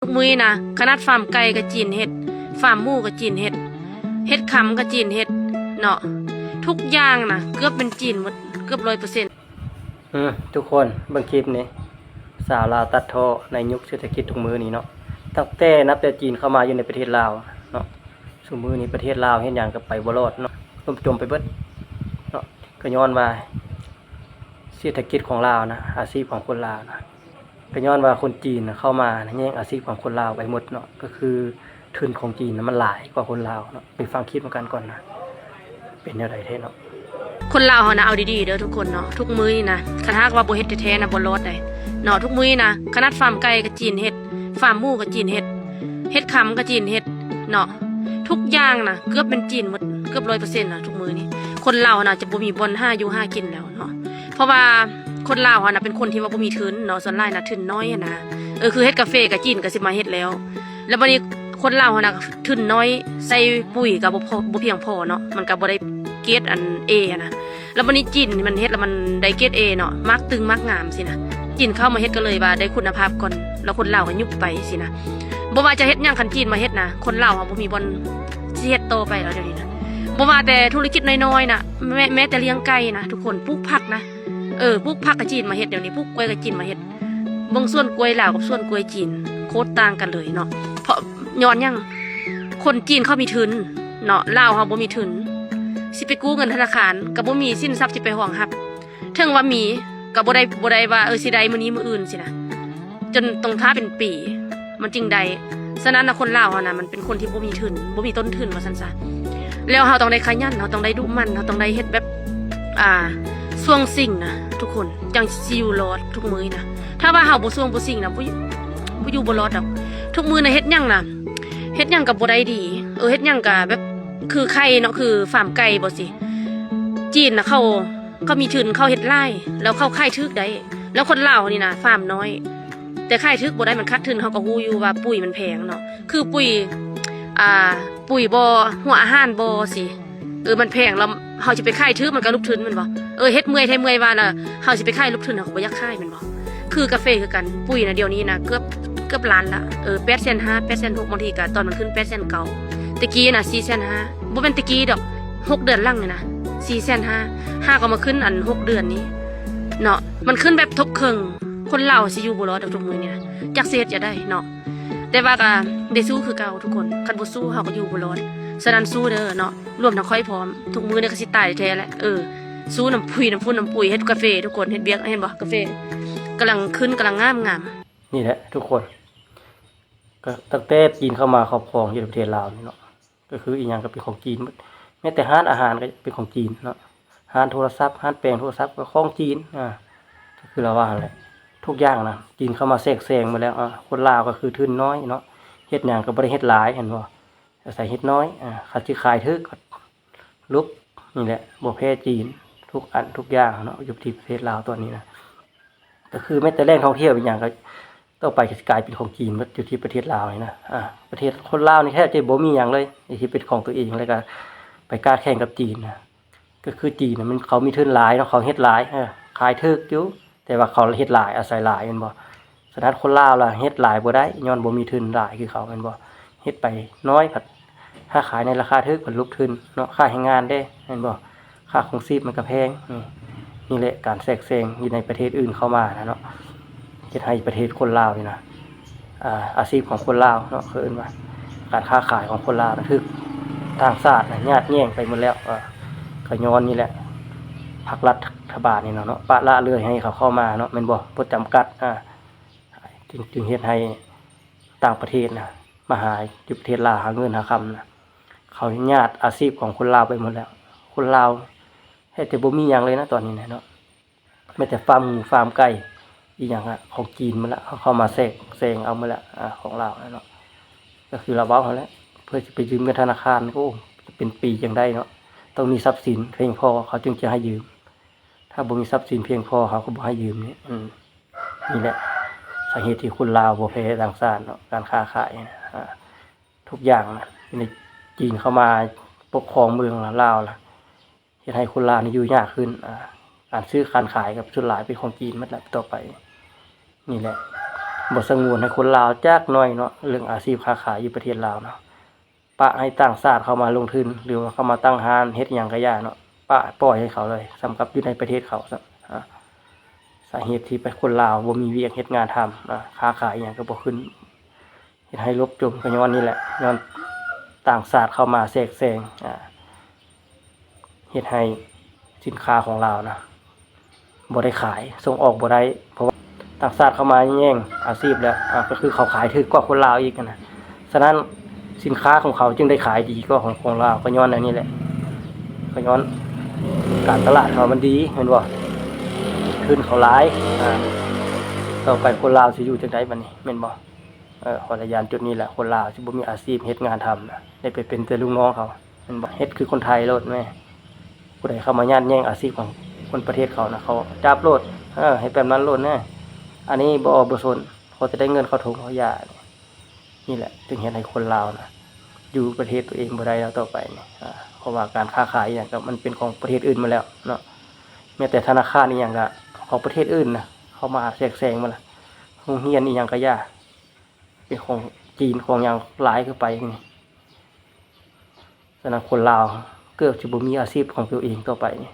กมื้อนะขนาดฟาร์มไก่ก็จีนเฮ็ดฟาร์มหมูก็จีนเฮ็ดขำก็จีนเฮ็ดเนาะทุกอย่างนะเกือบเป็นจีนหมดเกือบ100%ทุกคนเบิ่งคลิปนี้สาวลาวตัดท่อในยุคเศรษฐกิจทุกมื้อนี้เนาะตั้งแต่นับแต่จีนเข้ามาอยู่ในประเทศลาวเนาะซุมื้อนี้ประเทศลาวเฮ็ดหยังก็ไปบ่รอดเนาะล่มจมไปเบิดเนาะก็ย้อนว่าเศรษฐกิจของลาวนะอาชีพของคนลาวนะก็ย้อนว่าคนจีนเข้ามาแย่งอาชีพของคนลาวไปหมดเนาะก็คือทุนของจีนมันหลายกว่าคนลาวเนาะไปฟังคลิปกันก่อนนะเป็นแนวใดแท้เนาะคนลาวเฮานะเอาดีๆเด้อทุกคนเนาะทุกมื้อนี่นะคันหากว่าบ่เฮ็ดแท้ๆนะบ่รอดได้เนาะทุกมื้อนะขนาดฟาร์มไก่ก็จีนเฮ็ดฟาร์มหมูก็จีนเฮ็ดขำก็จีนเฮ็ดเนาะทุกอย่างนะเกือบเป็นจีนหมดเกือบ100%นะทุกมื้อนี้คนลาวนะจะบ่มีบ่อนหาอยู่หากินแล้วเนาะเพราะว่าคนลาวเฮานะเป็นคนที่ว่าบ่มีทุนเนาะส่วนหลายนะทุนน้อยนะคือเฮ็ดกาแฟก็จีนก็สิมาเฮ็ดแล้วบัดนี้คนลาวเฮานะทุนน้อยใส่ปุ๋ยก็บ่เพียงพอเนาะมันก็บ่ได้เกรดอัน A นะแล้วบัดนี้จีนมันเฮ็ดแล้วมันได้เกรด A เนาะมักตึงมักงามสินะจีนเข้ามาเฮ็ดก็เลยว่าได้คุณภาพก่อนแล้วคนลาวก็ยุบไปสินะบ่ว่าจะเฮ็ดหยังคันจีนมาเฮ็ดนะคนลาวเฮาบ่มีบ่อนสิเฮ็ดโตไปแล้วเดี๋ยวนี้นะบ่ว่าแต่ธุรกิจน้อยๆนะแม้แต่เลี้ยงไก่นะทุกคนปลูกผักนะปลูกผักกับจีนมาเฮ็ดเดี๋ยวนี้ปลูกกล้วยกับจีนมาเฮ็ดบางส่วนกล้วยลาวกับส่วนกล้วยจีนโคตรต่างกันเลยเนาะเพราะย้อนหยังคนจีนเขามีทุนเนาะลาวเฮาบ่มีทุนสิไปกู้เงินธนาคารก็บ่มีสินทรัพย์สิไปห้องรับถึงว่ามีก็บ่ได้ว่าสิได้มื้อนี้มื้ออื่นสินะจนต้องท้าเป็นปีมันจึงได้ฉะนั้นนะคนลาวเฮานะมันเป็นคนที่บ่มีทุนบ่มีต้นทุนว่าซั่นซะแล้วเฮาต้องได้ขยันเฮาต้องได้ดุมันเฮาต้องได้เฮ็ดแบบส่วงสิ่งนะทุกคนจังสิอยู่รอดทุกมื้อนะถ้าว่าเฮาบ่ส่วงบ่สิ่งนะบ่อยู่บ่รอดดอกทุกมื้อนะเฮ็ดหยังนะเฮ็ดหยังก็บ่ได้ดีเฮ็ดหยังก็แบบคือไข่เนาะคือฟาร์มไก่บ่สิจีนนะเขามีทุนเขาเฮ็ดไร่แล้วเขาขายถึกได้แล้วคนลาวนี่นะฟาร์มน้อยแต่ขายถึกบ่ได้มันคัดทุนเขาก็ฮู้อยู่ว่าปุ๋ยมันแพงเนาะคือปุ๋ยบ่หัวอาหารบ่สิมันแพงแล้วเฮาสิไปขายถึกมันก็ลุกทุนมันบ่เฮ็ดเมื่อยว่าน่ะเฮาสิไปขายลุกทุนเฮาก็บ่อยากขายมันบ่คือกาแฟคือกันปุ๋ยนะเดี๋ยวนี้นะเกือบล้านละ8,500 8,600บางทีก็ตอนมันขึ้น8,900ตะกี้น่ะ4,500บ่เป็นตะกี้ดอก6เดือนหลังนี่นะ4,500ก็มาขึ้นอัน6เดือนนี้เนาะมันขึ้นแบบทบครึ่งคนลาวสิอยู่บ่รอดทุกมื้อนี่นะจักสิเฮ็ดจะได้เนาะแต่ว่าก็ได้สู้คือเก่าทุกคนคันบ่สู้เฮาก็อยู่บ่รอดฉะนั้นสู้เด้อเนาะรวมทั้งค่อยพร้อมทุกมื้อนี่ก็สิตายแท้แหละสู้น้ำปุ๋ยเฮ็ดกาแฟทุกคนเฮ็ดเบียร์เห็นบ่กาแฟกำลังขึ้นกำลังงามนี่แหละทุกคนก็ตั้งแต่จีนเข้ามาครอบครองอยู่ในประเทศลาวนี่เนาะก็คืออีกอย่างก็เป็นของจีนแม้แต่ร้านอาหารก็เป็นของจีนเนาะร้านโทรศัพท์ร้านแปลงโทรศัพท์ก็ของจีนก็คือเราว่าแหละทุกอย่างนะจีนเข้ามาแทรกแซงมาแล้วคนลาวก็คือทุนน้อยเนาะเฮ็ดหยังก็บ่ได้เฮ็ดหลายเห็นบ่อาศัยเฮ็ดน้อยคันสิขายถึกก็ลุกนี่แหละบ่แพ้จีนทุกอันทุกอย่างเนาะอยู่ที่ประเทศลาวตอนนี้นะก็คือแม้แต่แหล่งท่องเที่ยวอีกอย่างก็ต่อไปจะกลายเป็นของจีนหมดอยู่ที่ประเทศลาวนี่นะประเทศคนลาวนี่แทบจะบ่มีหยังเลยที่เป็นของตัวเองแล้วก็ไปกล้าแข่งกับจีนนะก็คือจีนนะมันเขามีทุนหลายเนาะเขาเฮ็ดหลายขายถึกอยู่แต่ว่าเขาเฮ็ดหลายอาศัยหลายแม่นบ่ฉะนั้นคนลาวล่ะเฮ็ดหลายบ่ได้ย้อนบ่มีทุนหลายคือเขาแม่นบ่เฮ็ดไปน้อยผัดถ้าขายในราคาถึกผัดลุกทุนเนาะค่าให้งานได้แม่นบ่ค่าของชีพมันก็แพงนี่แหละการแทรกแซงอยู่ในประเทศอื่นเข้ามานะเนาะเฮ็ดให้ประเทศคนลาวนี่นะอาชีพของคนลาวเนาะคือว่าการค้าขายของคนลาวถึกทางศาสตร์ญาติแย่งไปหมดแล้วก็ย้อนนี่แหละภาครัฐบาลนี่เนาะปะละเลยให้เขาเข้ามาเนาะแม่นบ่บ่จำกัดจึงเฮ็ดให้ต่างประเทศนะมาหาอยู่ประเทศลาวหาเงินหาคำนะเขาญาติอาชีพของคนลาวไปหมดแล้วคนลาวแทบจะบ่มีหยังเลยนะตอนนี้เนาะแม้แต่ฟาร์มหมูฟาร์มไก่อีกอย่างของจีนมาแล้วเข้ามาแทรกแซงเอามาแล้วของเราเนาะก็คือเราเว้าเขาแล้วเพื่อจะไปยืมเงินธนาคารก็จะเป็นปีจังได้เนาะต้องมีทรัพย์สินเพียงพอเขาจึงจะให้ยืมถ้าบ่มีทรัพย์สินเพียงพอเขาก็บ่ให้ยืมนี่แหละสาเหตุที่คนลาวบ่แพ้ต่างชาติเนาะการค้าขายทุกอย่างนะในจีนเข้ามาปกครองเมืองลาวล่ะเฮ็ดให้คนลาวนี่อยู่ยากขึ้นการซื้อการขายกับส่วนหลายเป็นของจีนหมดแล้วต่อไปนี่แหละ บ่สงวนให้คนลาวจักหน่อยเนาะเรื่องอาชีพค้าขายอยู่ประเทศลาวเนาะปะให้ต่างชาติเข้ามาลงทุนหรือว่าเข้ามาตั้งร้านเฮ็ดหยังก็ย่าเนาะปะปล่อยให้เขาเลยสำกับอยู่ในประเทศเขาซะสาเหตุที่ไปคนลาวบ่มีเวียกเฮ็ดงานทำค้าขายหยังก็บ่ขึ้นเฮ็ดให้ลบจมก็ย้อนนี่แหละย้อนต่างชาติเข้ามาแทรกแซงเฮ็ดให้สินค้าของลาวนะบ่ได้ขายส่งออกบ่ได้เพราะว่าต่างชาติเข้ามาแย่งอาชีพแล้วก็คือเขาขายถูกกว่าคนลาวอีกนะฉะนั้นสินค้าของเขาจึงได้ขายดีกว่าของลาวก็ย้อนอันนี้แหละก็ย้อนการตลาดเขามันดีเห็นบ่ขึ้นเขาหลายต่อไปคนลาวสิอยู่จังได๋บัดนี้แม่นบ่ขอระยานจุดนี้แหละคนลาวสิบ่มีอาชีพเฮ็ดงานทำนะได้ไปเป็นแต่ลูกน้องเขาแม่นบ่เฮ็ดคือคนไทยโลดแม่ผู้ใดเข้ามาย่านแย่งอาชีพของคนประเทศเขานะเขาจับโลดให้แบบนั้นโลดแน่อันนี้บ่สนเขาจะได้เงินเขาถุงเขายานี่แหละจึงเฮ็ดให้คนลาวนะอยู่ประเทศตัวเองบ่ได้แล้วต่อไปนี่เพราะว่าการค้าขายอย่างก็มันเป็นของประเทศอื่นมาแล้วเนาะแม้แต่ธนาคารนี่หยังก็ของประเทศอื่นนะเข้ามาแทรกแซงมาละโรงเรียนนี่หยังก็ยาเป็นของจีนของหยังหลายคือไปนี่ฉะนั้นคนลาวเกือบสิบ่มีอาชีพของตัวเองต่อไปนี่